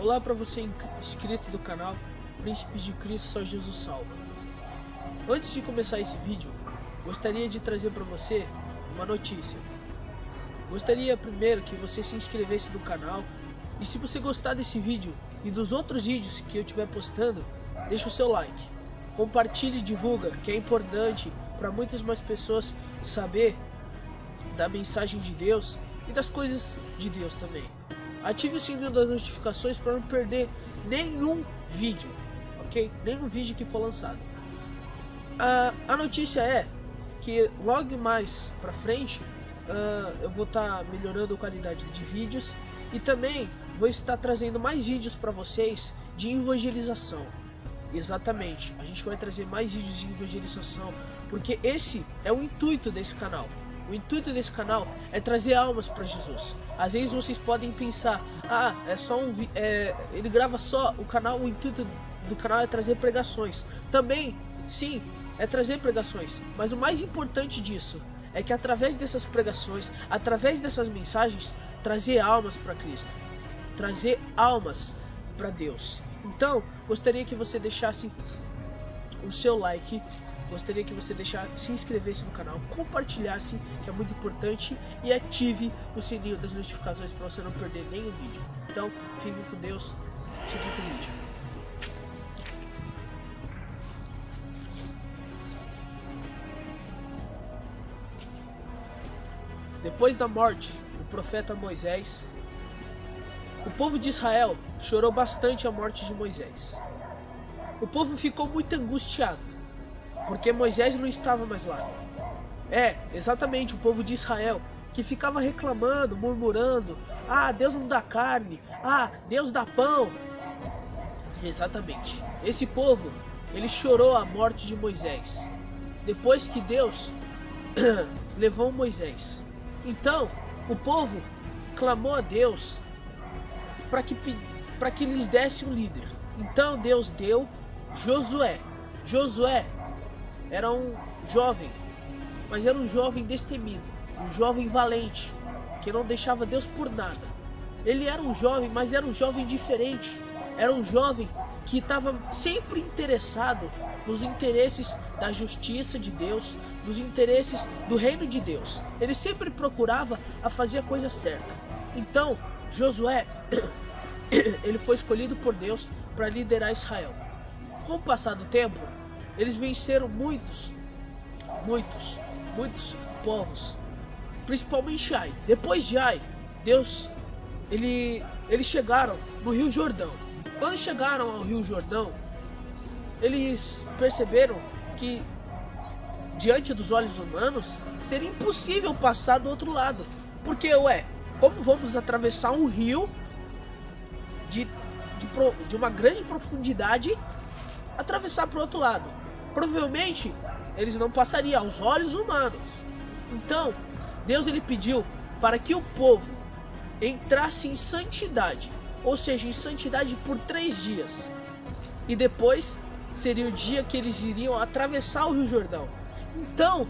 Olá para você inscrito do canal Príncipes de Cristo, só Jesus salva. Antes de começar esse vídeo, gostaria de trazer para você uma notícia. Gostaria primeiro que você se inscrevesse no canal, e se você gostar desse vídeo e dos outros vídeos que eu estiver postando, deixa o seu like, compartilhe e divulga, que é importante para muitas mais pessoas saber da mensagem de Deus e das coisas de Deus também. Ative o sininho das notificações para não perder nenhum vídeo, ok? Nenhum vídeo que for lançado. A notícia é que logo mais pra frente eu vou estar melhorando a qualidade de vídeos e também vou estar trazendo mais vídeos para vocês de evangelização. Exatamente, a gente vai trazer mais vídeos de evangelização, porque esse é o intuito desse canal. O intuito desse canal é trazer almas para Jesus. Às vezes vocês podem pensar, é só ele grava só o canal, o intuito do canal é trazer pregações. Também, sim, é trazer pregações, mas o mais importante disso é que através dessas pregações, através dessas mensagens, trazer almas para Cristo, trazer almas para Deus. Então, gostaria que você deixasse o seu like, gostaria que você se inscrevesse no canal, compartilhasse, que é muito importante, e ative o sininho das notificações para você não perder nenhum vídeo. Então, fique com Deus, fique com o vídeo. Depois da morte do profeta Moisés, o povo de Israel chorou bastante a morte de Moisés. O povo ficou muito angustiado, porque Moisés não estava mais lá. Exatamente, o povo de Israel, que ficava reclamando, murmurando, Deus não dá carne, Deus dá pão. Exatamente, esse povo, ele chorou a morte de Moisés, depois que Deus levou Moisés. Então, o povo clamou a Deus para que lhes desse um líder. Então Deus deu Josué. Josué era um jovem, mas era um jovem destemido, um jovem valente, que não deixava Deus por nada. Ele era um jovem, mas era um jovem diferente. Era um jovem que estava sempre interessado nos interesses da justiça de Deus, dos interesses do reino de Deus. Ele sempre procurava a fazer a coisa certa. Então, Josué, ele foi escolhido por Deus para liderar Israel. Com o passar do tempo, eles venceram muitos povos, principalmente Ai. Depois de Ai, eles chegaram no Rio Jordão. Quando chegaram ao Rio Jordão, eles perceberam que, diante dos olhos humanos, seria impossível passar do outro lado. Porque, como vamos atravessar um rio de uma grande profundidade, atravessar para o outro lado? Provavelmente eles não passariam aos olhos humanos. Então Deus, ele pediu para que o povo entrasse em santidade, ou seja, em santidade por 3 dias, e depois seria o dia que eles iriam atravessar o Rio Jordão. Então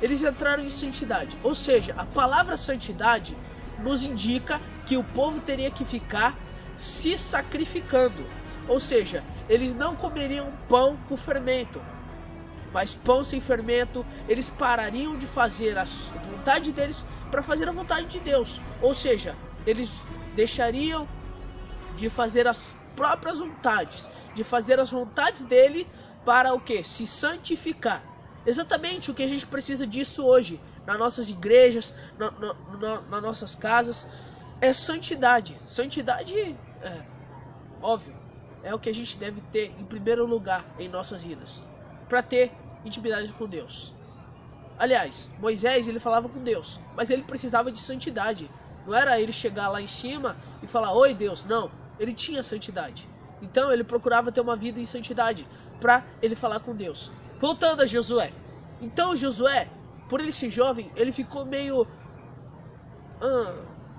eles entraram em santidade, ou seja, a palavra santidade nos indica que o povo teria que ficar se sacrificando, ou seja, eles não comeriam pão com fermento, mas pão sem fermento. Eles parariam de fazer a vontade deles para fazer a vontade de Deus, ou seja, eles deixariam de fazer as próprias vontades, de fazer as vontades dele, para o que? Se santificar. Exatamente o que a gente precisa disso hoje, nas nossas igrejas, nas nossas casas, é santidade. Santidade, óbvio, é o que a gente deve ter em primeiro lugar em nossas vidas, para ter intimidade com Deus. Aliás, Moisés, ele falava com Deus, mas ele precisava de santidade. Não era ele chegar lá em cima e falar, oi Deus, não. Ele tinha santidade. Então ele procurava ter uma vida em santidade para ele falar com Deus. Voltando a Josué. Então Josué, por ele ser jovem, ele ficou meio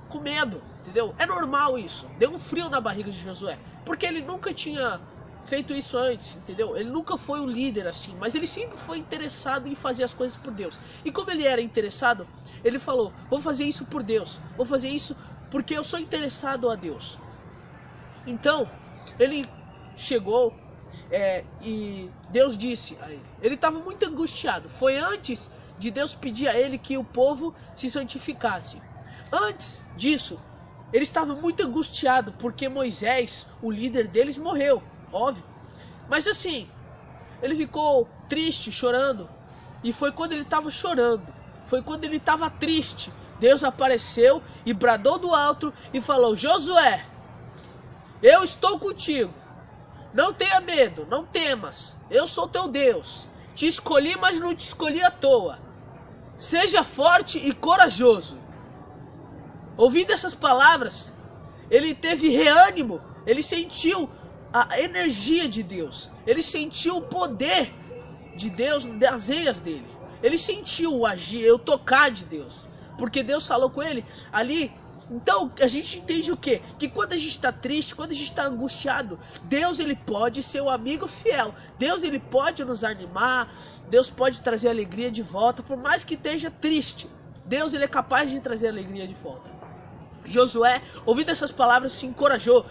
com medo, entendeu? É normal isso. Deu um frio na barriga de Josué, porque ele nunca tinha feito isso antes, entendeu? Ele nunca foi um líder assim, mas ele sempre foi interessado em fazer as coisas por Deus. E como ele era interessado, ele falou, vou fazer isso por Deus, vou fazer isso porque eu sou interessado a Deus. Então, ele chegou e Deus disse a ele. Ele estava muito angustiado. Foi antes de Deus pedir a ele que o povo se santificasse. Antes disso, ele estava muito angustiado porque Moisés, o líder deles, morreu, óbvio. Mas assim, ele ficou triste, chorando. E foi quando ele estava chorando, foi quando ele estava triste, Deus apareceu e bradou do alto e falou: Josué, eu estou contigo. Não tenha medo, não temas. Eu sou teu Deus. Te escolhi, mas não te escolhi à toa. Seja forte e corajoso. Ouvindo essas palavras, ele teve reânimo. Ele sentiu a energia de Deus. Ele sentiu o poder de Deus nas veias dele. Ele sentiu o agir, o tocar de Deus. Porque Deus falou com ele ali. Então a gente entende o quê? Que quando a gente está triste, quando a gente está angustiado, Deus ele pode ser um amigo fiel. Deus ele pode nos animar. Deus pode trazer alegria de volta. Por mais que esteja triste, Deus ele é capaz de trazer alegria de volta. Josué, ouvindo essas palavras, se encorajou.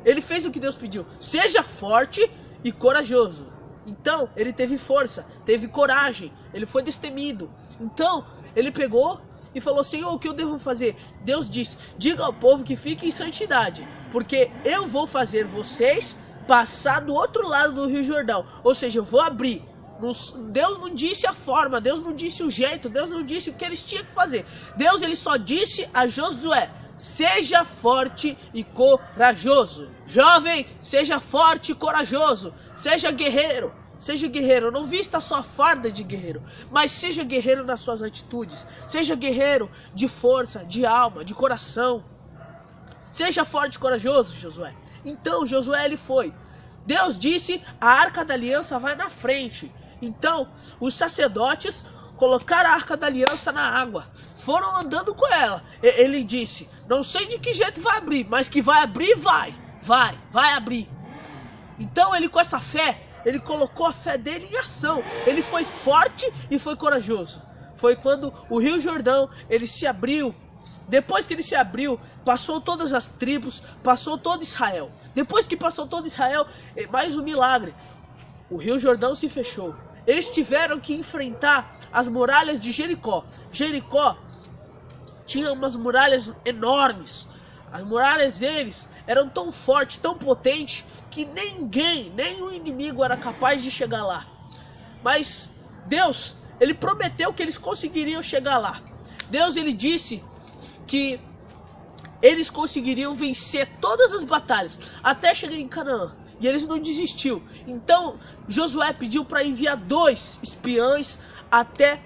Ele fez o que Deus pediu. Seja forte e corajoso. Então ele teve força, teve coragem. Ele foi destemido. Então ele pegou e falou: Senhor, o que eu devo fazer? Deus disse: diga ao povo que fique em santidade, porque eu vou fazer vocês passar do outro lado do Rio Jordão. Ou seja, eu vou abrir. Deus não disse a forma, Deus não disse o jeito, Deus não disse o que eles tinham que fazer. Deus ele só disse a Josué: seja forte e corajoso. Jovem, seja forte e corajoso. Seja guerreiro. Seja guerreiro, não vista a sua farda de guerreiro, mas seja guerreiro nas suas atitudes. Seja guerreiro de força, de alma, de coração. Seja forte e corajoso, Josué. Então Josué ele foi. Deus disse: a arca da aliança vai na frente. Então os sacerdotes colocaram a arca da aliança na água, foram andando com ela. Ele disse: não sei de que jeito vai abrir, mas que vai abrir, vai abrir. Então ele, com essa fé, ele colocou a fé dele em ação. Ele foi forte e foi corajoso. Foi quando o Rio Jordão ele se abriu. Depois que ele se abriu, passou todas as tribos, passou todo Israel. Depois que passou todo Israel, mais um milagre. O Rio Jordão se fechou. Eles tiveram que enfrentar as muralhas de Jericó. Jericó tinha umas muralhas enormes. As muralhas deles eram tão fortes, tão potentes, que ninguém, nem o inimigo era capaz de chegar lá. Mas Deus, ele prometeu que eles conseguiriam chegar lá. Deus, ele disse que eles conseguiriam vencer todas as batalhas até chegar em Canaã. E eles não desistiram. Então Josué pediu para enviar 2 espiões até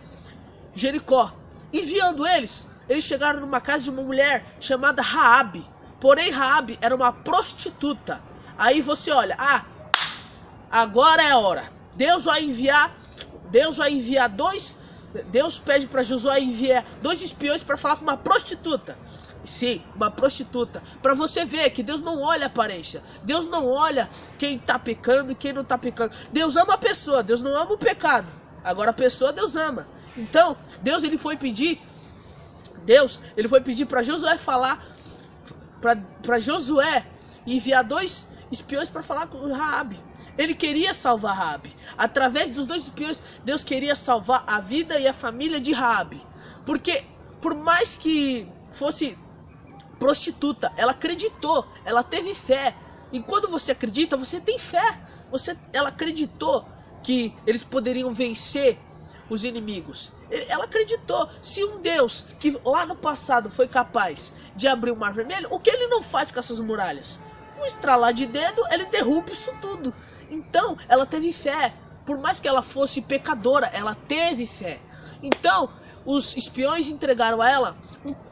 Jericó. Enviando eles chegaram numa casa de uma mulher chamada Raabe. Porém Raabe era uma prostituta. Aí você olha, agora é a hora. Deus pede para Josué enviar 2 espiões para falar com uma prostituta. Sim, uma prostituta. Para você ver que Deus não olha a aparência. Deus não olha quem tá pecando e quem não tá pecando. Deus ama a pessoa, Deus não ama o pecado. Agora a pessoa Deus ama. Então, Deus ele foi pedir para Josué falar, para Josué enviar 2 espiões para falar com Raabe. Ele queria salvar Raabe. Através dos 2 espiões, Deus queria salvar a vida e a família de Raabe. Porque por mais que fosse prostituta, ela acreditou, ela teve fé. E quando você acredita, você tem fé. Ela acreditou que eles poderiam vencer os inimigos. Ela acreditou. Se um Deus que lá no passado foi capaz de abrir o Mar Vermelho, o que ele não faz com essas muralhas? Com um estralar de dedo, ele derruba isso tudo. Então, ela teve fé. Por mais que ela fosse pecadora, ela teve fé. Então, os espiões entregaram a ela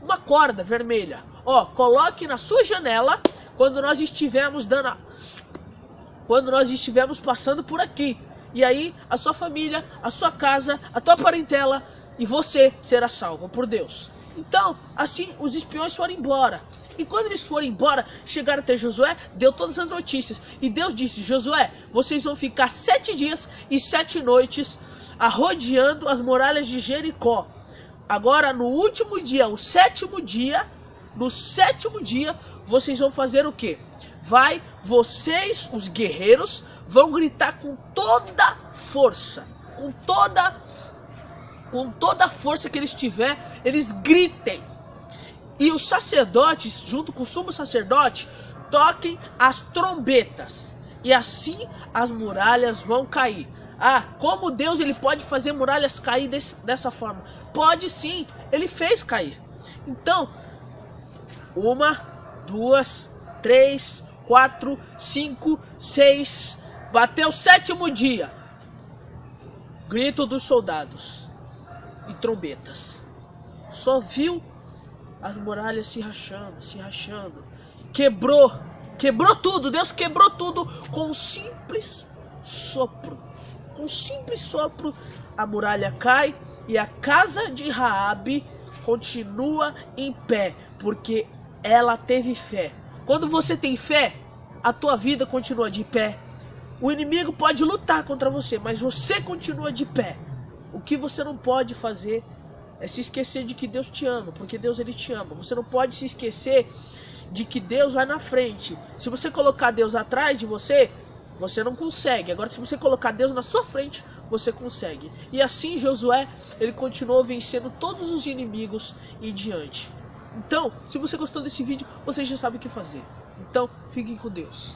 uma corda vermelha. Coloque na sua janela quando nós estivermos passando por aqui. E aí, a sua família, a sua casa, a tua parentela e você será salvo por Deus. Então, assim, os espiões foram embora. E quando eles foram embora, chegaram até Josué, deu todas as notícias. E Deus disse: Josué, vocês vão ficar 7 dias e 7 noites arrodeando as muralhas de Jericó. Agora, no último dia, no sétimo dia, vocês vão fazer o quê? vocês, os guerreiros, vão gritar com toda força, com toda a força que eles tiver, eles gritem. E os sacerdotes, junto com o sumo sacerdote, toquem as trombetas. E assim as muralhas vão cair. Ah, como Deus ele pode fazer muralhas cair dessa forma? Pode sim, ele fez cair. Então, 1, 2, 3, 4, 5, 6, bateu o 7º dia. Grito dos soldados e trombetas. Só viu as muralhas se rachando. Quebrou tudo. Deus quebrou tudo com um simples sopro. Com um simples sopro, a muralha cai e a casa de Raabe continua em pé, porque ela teve fé. Quando você tem fé, a tua vida continua de pé. O inimigo pode lutar contra você, mas você continua de pé. O que você não pode fazer é se esquecer de que Deus te ama, porque Deus ele te ama. Você não pode se esquecer de que Deus vai na frente. Se você colocar Deus atrás de você, você não consegue. Agora, se você colocar Deus na sua frente, você consegue. E assim Josué, ele continuou vencendo todos os inimigos em diante. Então, se você gostou desse vídeo, você já sabe o que fazer. Então, fiquem com Deus.